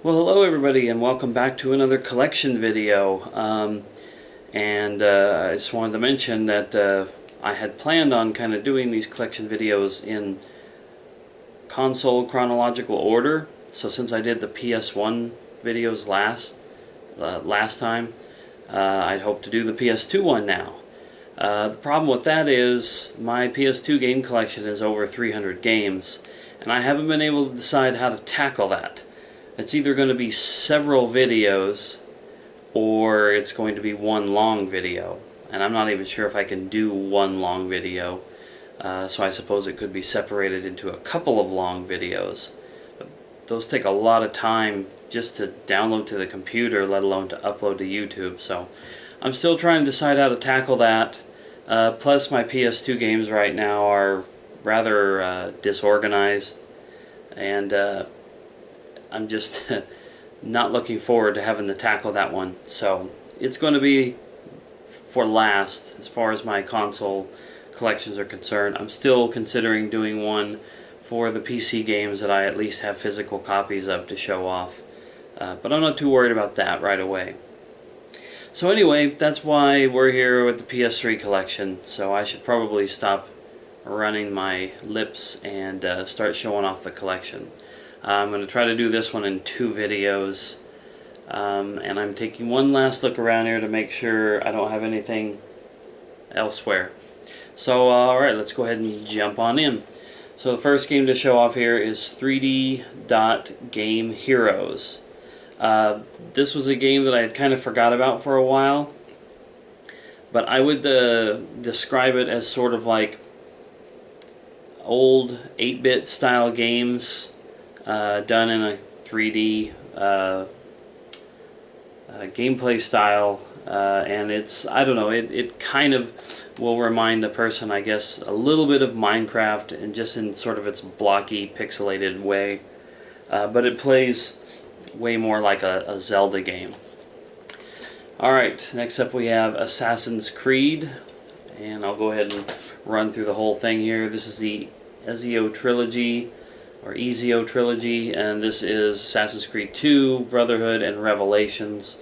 Well, hello everybody, and welcome back to another collection video. I just wanted to mention that I had planned on kind of doing these collection videos in console chronological order. So since I did the PS1 videos last time, I'd hope to do the PS2 one now. The problem with that is my PS2 game collection is over 300 games, and I haven't been able to decide how to tackle that. It's either going to be several videos or it's going to be one long video, and I'm not even sure if I can do one long video, so I suppose it could be separated into a couple of long videos. But those take a lot of time just to download to the computer, let alone to upload to YouTube, so I'm still trying to decide how to tackle that. Plus my PS2 games right now are rather disorganized, and I'm just not looking forward to having to tackle that one. So it's going to be for last as far as my console collections are concerned. I'm still considering doing one for the PC games that I at least have physical copies of to show off. But I'm not too worried about that right away. So anyway, that's why we're here with the PS3 collection. So I should probably stop running my lips and start showing off the collection. I'm going to try to do this one in 2 videos, and I'm taking one last look around here to make sure I don't have anything elsewhere. So alright, let's go ahead and jump on in. So the first game to show off here is 3D Game Heroes. This was a game that I had kind of forgot about for a while, but I would describe it as sort of like old 8-bit style games done in a 3D gameplay style, and I don't know, it kind of will remind a person, I guess, a little bit of Minecraft, and just in sort of its blocky, pixelated way, but it plays way more like a Zelda game. Alright, next up we have Assassin's Creed, and I'll go ahead and run through the whole thing here. This is the Ezio trilogy, or Ezio trilogy, and this is Assassin's Creed 2, Brotherhood, and Revelations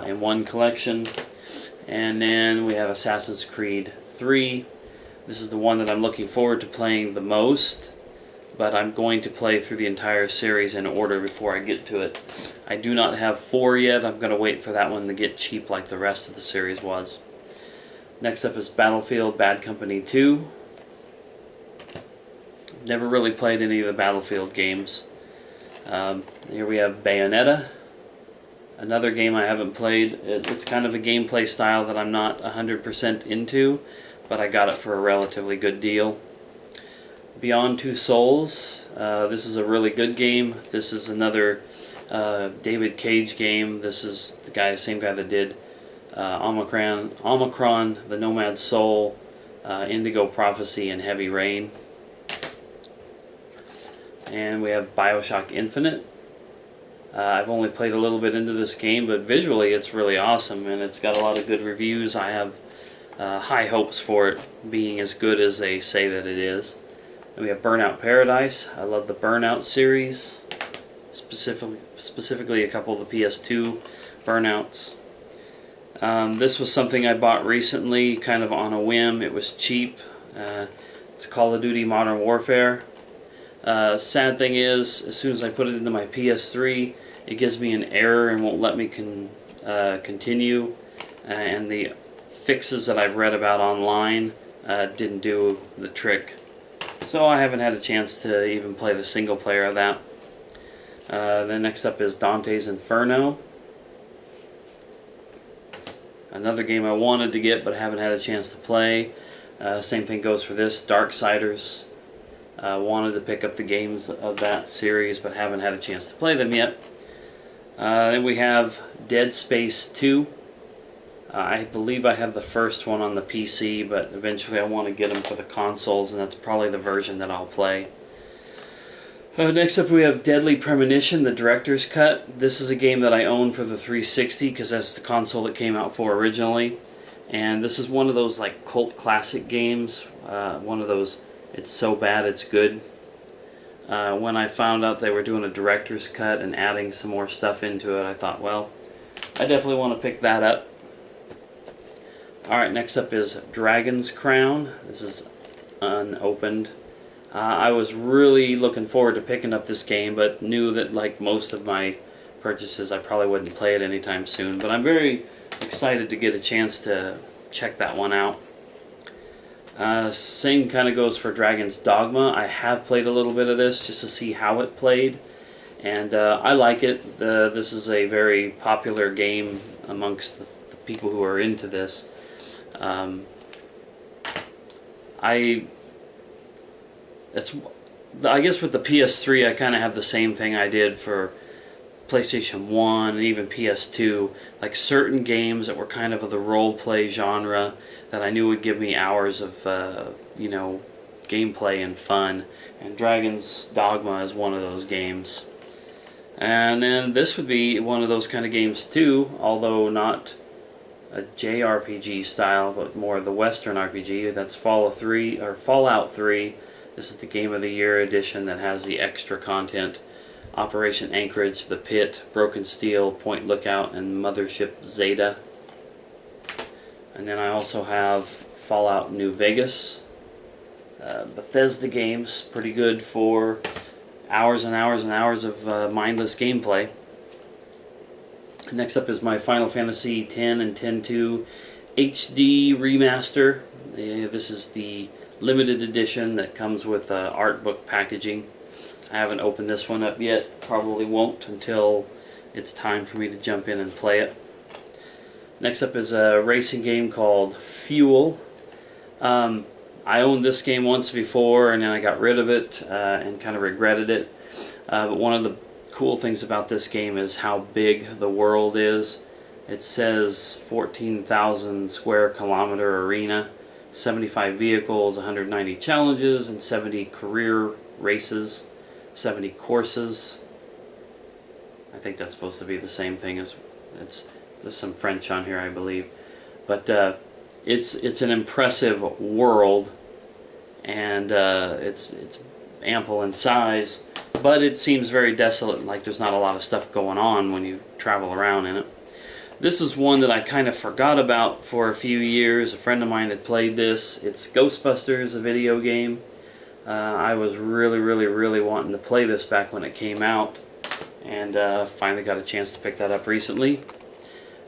in one collection. And then we have Assassin's Creed 3. This is the one that I'm looking forward to playing the most, but I'm going to play through the entire series in order before I get to it. I do not have 4 yet. I'm going to wait for that one to get cheap like the rest of the series was. Next up is Battlefield Bad Company 2. Never really played any of the Battlefield games. Here we have Bayonetta, another game I haven't played. It's kind of a gameplay style that I'm not 100% into, but I got it for a relatively good deal. Beyond Two Souls, this is a really good game. This is another David Cage game. This is the same guy that did Omicron, The Nomad Soul, Indigo Prophecy, and Heavy Rain. And we have BioShock Infinite. I've only played a little bit into this game, but visually it's really awesome, and it's got a lot of good reviews. I have high hopes for it being as good as they say that it is. And we have Burnout Paradise. I love the Burnout series, specifically a couple of the PS2 Burnouts. This was something I bought recently, kind of on a whim. It was cheap. It's Call of Duty Modern Warfare. Sad thing is, as soon as I put it into my PS3, it gives me an error and won't let me continue, and the fixes that I've read about online didn't do the trick. So I haven't had a chance to even play the single player of that. Then next up is Dante's Inferno. Another game I wanted to get but haven't had a chance to play. Same thing goes for this, Darksiders. Wanted to pick up the games of that series, but haven't had a chance to play them yet. Then we have Dead Space 2. I believe I have the first one on the PC, but eventually I want to get them for the consoles, and that's probably the version that I'll play. Next up we have Deadly Premonition, the Director's Cut. This is a game that I own for the 360 because that's the console that came out for originally. And this is one of those like cult classic games, one of those it's so bad it's good. When I found out they were doing a director's cut and adding some more stuff into it, I thought, well, I definitely want to pick that up. Alright, next up is Dragon's Crown. This is unopened. I was really looking forward to picking up this game, but knew that, like most of my purchases, I probably wouldn't play it anytime soon. But I'm very excited to get a chance to check that one out. Same kind of goes for Dragon's Dogma. I have played a little bit of this just to see how it played, and I like it. This is a very popular game amongst the people who are into this. I guess with the PS3 I kind of have the same thing I did for PlayStation 1 and even PS2, like certain games that were kind of the role-play genre that I knew would give me hours of, gameplay and fun, and Dragon's Dogma is one of those games. And then this would be one of those kind of games too, although not a JRPG style, but more of the Western RPG. That's Fallout 3. This is the Game of the Year edition that has the extra content. Operation Anchorage, The Pit, Broken Steel, Point Lookout, and Mothership Zeta. And then I also have Fallout New Vegas. Bethesda games, pretty good for hours and hours and hours of mindless gameplay. Next up is my Final Fantasy X and X-2 HD remaster. This is the limited edition that comes with art book packaging. I haven't opened this one up yet. Probably won't until it's time for me to jump in and play it. Next up is a racing game called Fuel. I owned this game once before and then I got rid of it and kind of regretted it. But one of the cool things about this game is how big the world is. It says 14,000 square kilometer arena, 75 vehicles, 190 challenges, and 70 career races, 70 courses. I think that's supposed to be the same thing as there's some French on here, I believe. But it's an impressive world, and it's ample in size, but it seems very desolate, like there's not a lot of stuff going on when you travel around in it. This is one that I kind of forgot about for a few years. A friend of mine had played this. It's Ghostbusters, a video game. I was really wanting to play this back when it came out, and finally got a chance to pick that up recently.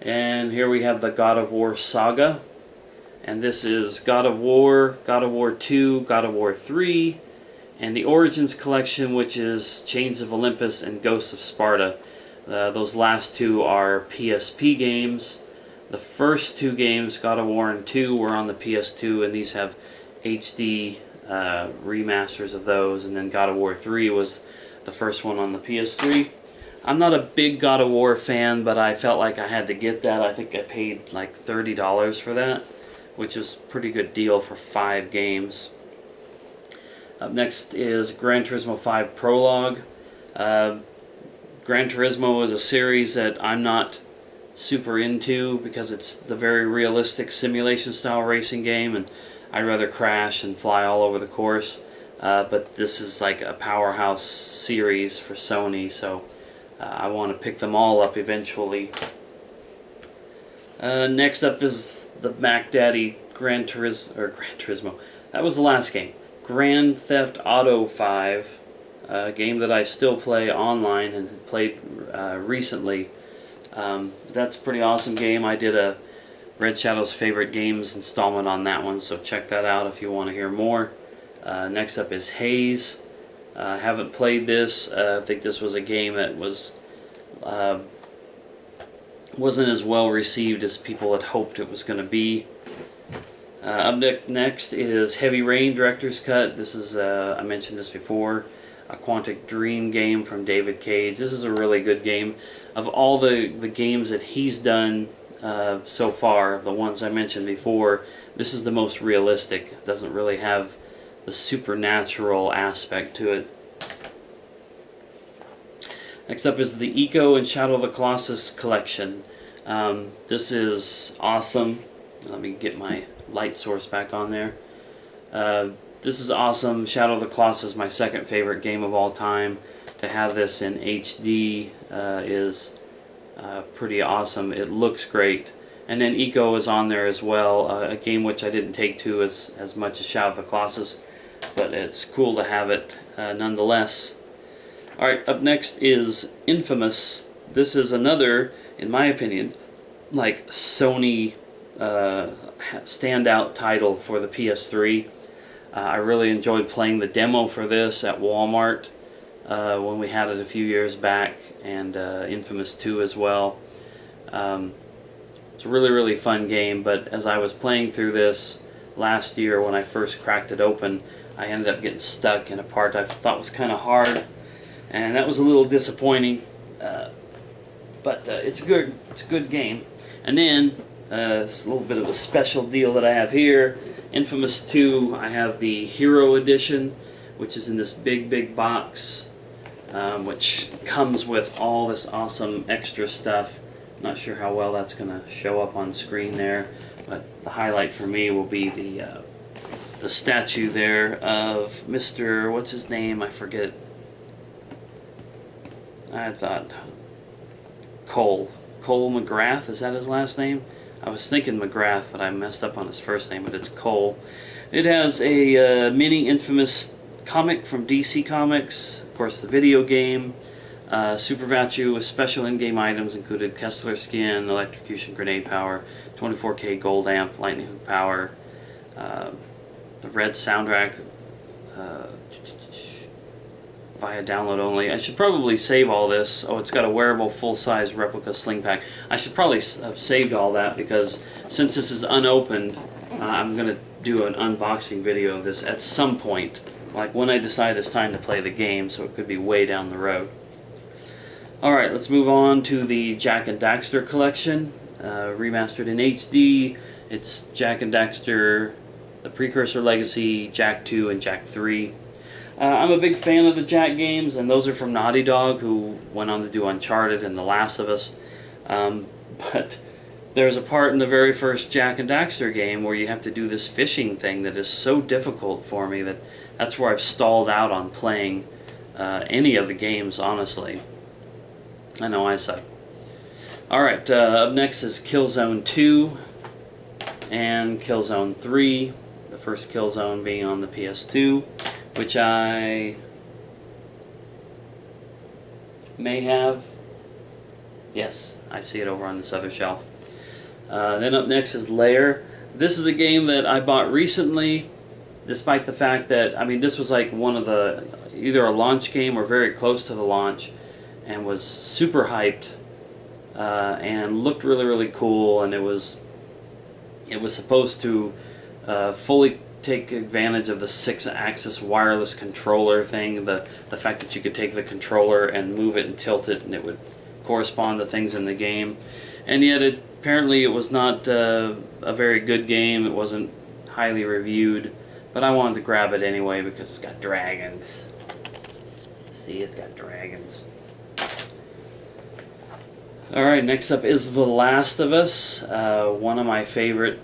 And here we have the God of War saga, and this is God of War 2, God of War 3, and the Origins collection, which is Chains of Olympus and Ghosts of Sparta. Those last two are PSP games. The first two games, God of War and 2, were on the PS2, and these have HD remasters of those, and then God of War 3 was the first one on the PS3. I'm not a big God of War fan, but I felt like I had to get that. I think I paid like $30 for that, which is a pretty good deal for 5 games. Up next is Gran Turismo 5 Prologue. Gran Turismo is a series that I'm not super into because it's the very realistic simulation style racing game, and I'd rather crash and fly all over the course. But this is like a powerhouse series for Sony, so I want to pick them all up eventually. Next up is the Mac Daddy Gran Turismo. That was the last game. Grand Theft Auto 5, a game that I still play online and played recently. That's a pretty awesome game. I did a Red Shadow's Favorite Games installment on that one, so check that out if you want to hear more. Next up is Haze. I haven't played this. I think this was a game that wasn't as well received as people had hoped it was going to be. Up next is Heavy Rain Director's Cut. This is, I mentioned this before, a Quantic Dream game from David Cage. This is a really good game. Of all the games that he's done so far, the ones I mentioned before, this is the most realistic. It doesn't really have the supernatural aspect to it. Next up is the Eco and Shadow of the Colossus collection. This is awesome. Let me get my light source back on there. This is awesome. Shadow of the Colossus is my second favorite game of all time. To have this in HD is pretty awesome. It looks great. And then Eco is on there as well, a game which I didn't take to as much as Shadow of the Colossus, but it's cool to have it nonetheless. Alright, up next is Infamous. This is another, in my opinion, like Sony standout title for the PS3. I really enjoyed playing the demo for this at Walmart when we had it a few years back, and Infamous 2 as well. It's a really, really fun game, but as I was playing through this last year when I first cracked it open, I ended up getting stuck in a part I thought was kind of hard, and that was a little disappointing, but it's good. It's a good game. And then, it's a little bit of a special deal that I have here. Infamous 2, I have the Hero Edition, which is in this big, big box, which comes with all this awesome extra stuff. Not sure how well that's going to show up on screen there, but the highlight for me will be the statue there of Mr. what's his name? I forget. I thought Cole McGrath, is that his last name? I was thinking McGrath, but I messed up on his first name, but it's Cole. It has a mini Infamous comic from DC Comics, of course the video game. Super Vachu with special in-game items included Kessler skin, electrocution grenade power, 24K gold amp, lightning hook power, the red soundtrack via download only. I should probably save all this. Oh, it's got a wearable full-size replica sling pack. I should probably have saved all that because since this is unopened, I'm going to do an unboxing video of this at some point, like when I decide it's time to play the game, so it could be way down the road. Alright, let's move on to the Jak and Daxter collection, remastered in HD. It's Jak and Daxter, the Precursor Legacy, Jak 2, and Jak 3. I'm a big fan of the Jak games, and those are from Naughty Dog, who went on to do Uncharted and The Last of Us. But there's a part in the very first Jak and Daxter game where you have to do this fishing thing that is so difficult for me that's where I've stalled out on playing any of the games, honestly. I know I suck. Alright, up next is Killzone 2 and Killzone 3. The first Killzone being on the PS2, which I may have. Yes, I see it over on this other shelf. Then up next is Lair. This is a game that I bought recently, despite the fact that, I mean, this was like one of the, either a launch game or very close to the launch, and was super hyped, and looked really, really cool, and it was supposed to fully take advantage of the 6-axis wireless controller thing, the fact that you could take the controller and move it and tilt it and it would correspond to things in the game. And yet apparently it was not a very good game. It wasn't highly reviewed, but I wanted to grab it anyway because it's got dragons. See, it's got dragons. Alright, next up is The Last of Us, one of my favorite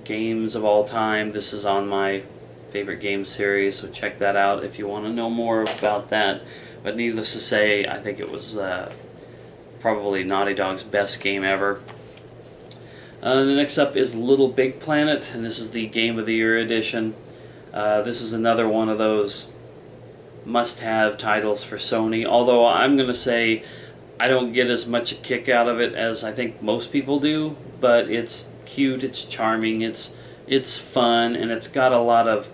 games of all time. This is on my favorite game series, so check that out if you want to know more about that. But needless to say, I think it was probably Naughty Dog's best game ever. The next up is Little Big Planet, and this is the Game of the Year edition. This is another one of those must-have titles for Sony, although I'm going to say I don't get as much a kick out of it as I think most people do, but it's cute, it's charming, it's fun, and it's got a lot of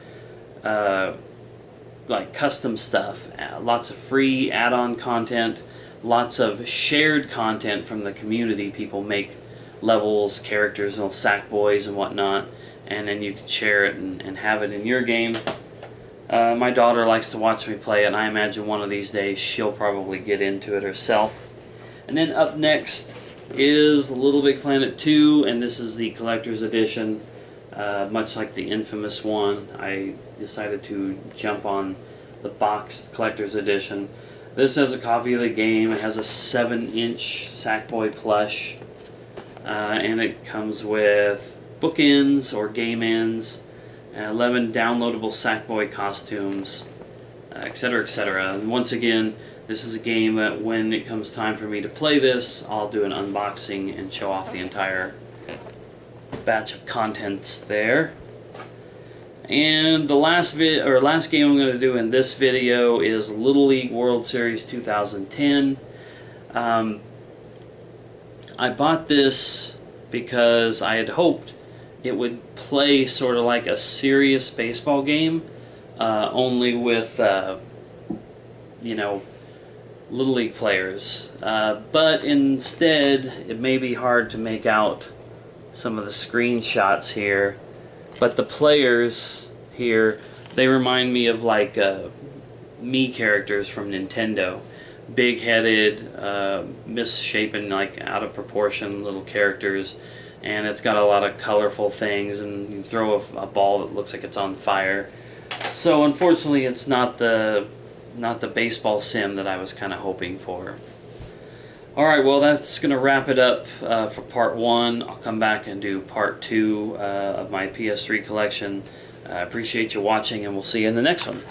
like custom stuff, lots of free add-on content, lots of shared content from the community. People make levels, characters, little sack boys and whatnot, and then you can share it and have it in your game. My daughter likes to watch me play it, and I imagine one of these days she'll probably get into it herself. And then up next is Little Big Planet 2, and this is the collector's edition. Much like the Infamous one, I decided to jump on the box collector's edition. This has a copy of the game. It has a 7-inch Sackboy plush, and it comes with bookends or game ends, 11 downloadable Sackboy costumes, etc., etc. And once again, this is a game that when it comes time for me to play this, I'll do an unboxing and show off the entire batch of contents there. And the last game I'm going to do in this video is Little League World Series 2010. I bought this because I had hoped it would play sort of like a serious baseball game, only with, you know, Little League players. But instead, it may be hard to make out some of the screenshots here. But the players here, they remind me of like Mii characters from Nintendo. Big-headed, misshapen, like out of proportion little characters. And it's got a lot of colorful things, and you throw a ball that looks like it's on fire. So unfortunately, it's not the baseball sim that I was kind of hoping for. Alright, well, that's going to wrap it up for part 1. I'll come back and do part 2 of my PS3 collection. I appreciate you watching, and we'll see you in the next one.